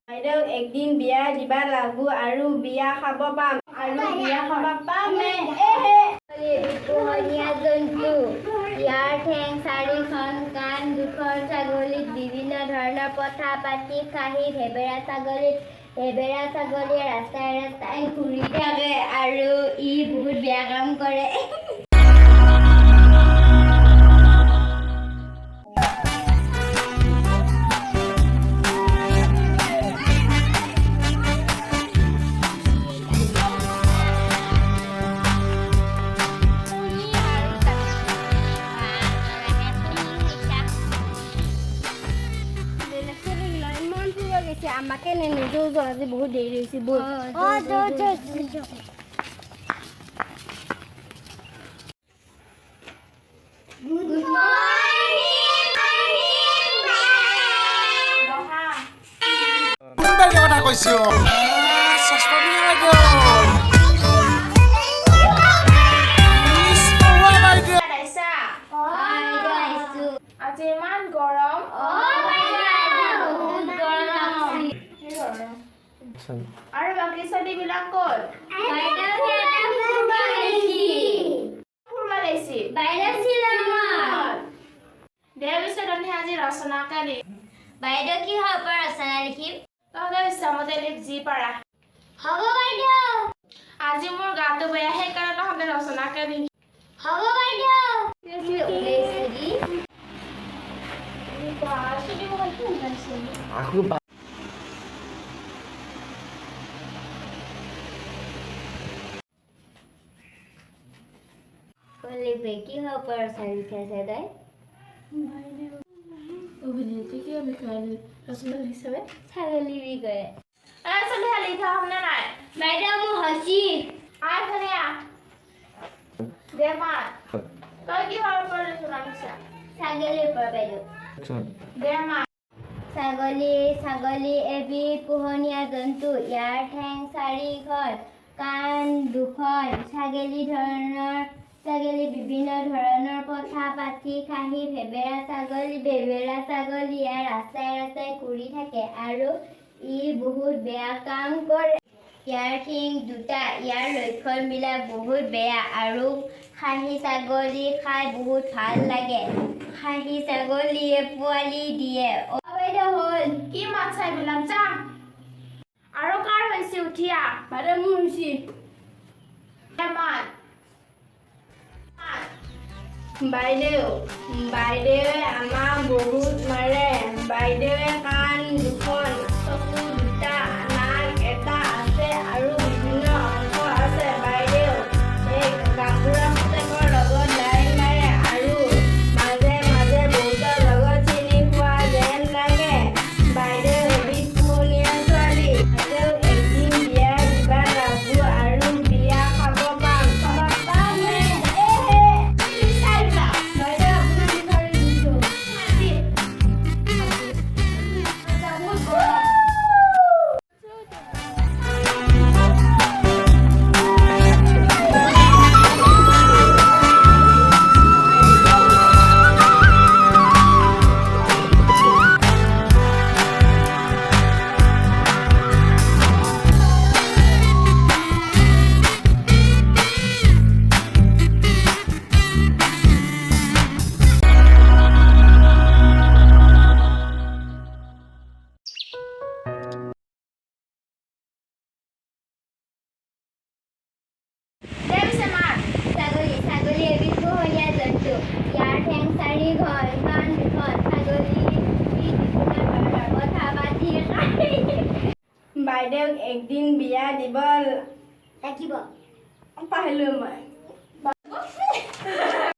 বাইদেউ একদিন বিয়া দিবা লাগবো আৰু বিয়া খাব পাম পোহনীয়া জন্তু ইয়াৰ ঠেং চাৰিখন কাণ দুখন ছাগলীত বিভিন্ন ধৰণৰ কথা পাতি খাহি ভেবেৰা ছাগলীয়ে ৰাস্তাই ৰাস্তাই ঘূৰি থাকে আৰু ই বহুত বেয়া কাম কৰে আমাকে নেনেজো আজি বহুত দেৰি হৈছে বল গুড মৰ্নিং কথা কৈছো আজি ইমান গৰম আৰু বাকী ছোৱালীবিলাক ক'ত আজি ৰচনাকে লিখ বাইদেউ কিহৰ ওপৰত ৰচনা লিখিম তহঁতে ইচ্ছামতে লিখ যি পাৰা হ'ব বাইদেউ আজি মোৰ গাটো বেয়া সেইকাৰণে তহঁতে ৰচনাকে লিখ হ'ব বাইদেউ কিহৰ ওপৰত ৰচনা লিখাইছে তাই অভিনেত্ৰী কিয় বিষয়ে ৰচনা লিখিছে ছাগলী বিষয়ে লিখা হ'বনে নাই বাইদেউ মোৰ হচি দে মাত তই কিহৰ ওপৰত ৰচনা লিখিছা ছাগলীৰ ওপৰত বাইদেউ দে মাত ছাগলী এবিধ পোহনীয়া জন্তু ইয়াৰ ঠেং চাৰিখন কাণ দুখন ছাগলী বিভিন্ন ধৰণৰ কথা পাতি খাহি ভেবেৰা ছাগলী ইয়াৰ ৰাস্তাই ৰাস্তাই ঘূৰি থাকে আৰু ই বহুত বেয়া কাম কৰে ইয়াৰ শিং দুটা ইয়াৰ লক্ষণবিলাক বহুত বেয়া আৰু খাহী ছাগলী খাই বহুত ভাল লাগে খাহী ছাগলীয়ে পোৱালি দিয়ে বাইদেউ হ'ল কি মাত চাইবিলাক যা আৰু কাৰ হৈছে উঠিয়া বাইদেউ মোৰ হৈছে মাত বাইদেৱে আমাক বহুত মাৰে বাইদেৱে কাণ দুখন চকু দুটা নাক এটা আছে আৰু বিভিন্ন অংশ আছে বাইদেউ এই গাঁওবুঢ়া পুতেকৰ লগত লাইন মাৰে আৰু মাজে মাজে বহুতৰ লগত চিনি পোৱা যেন লাগে বাইদেউ এবিধ পোহনীয়া ছোৱালী বাইদেউ একদিন বিয়া দিবা লাগবো আৰু বিয়া খাব পাম ছাগলী এবিধ পোহনীয়া জন্তু ইয়াৰ ঠেং চাৰিখন কাণ দুখন ছাগলী বিভিন্ন ধৰণৰ কথা পাতি বাইদেউক একদিন বিয়া দিব লাগিব পাহৰিলোঁ মই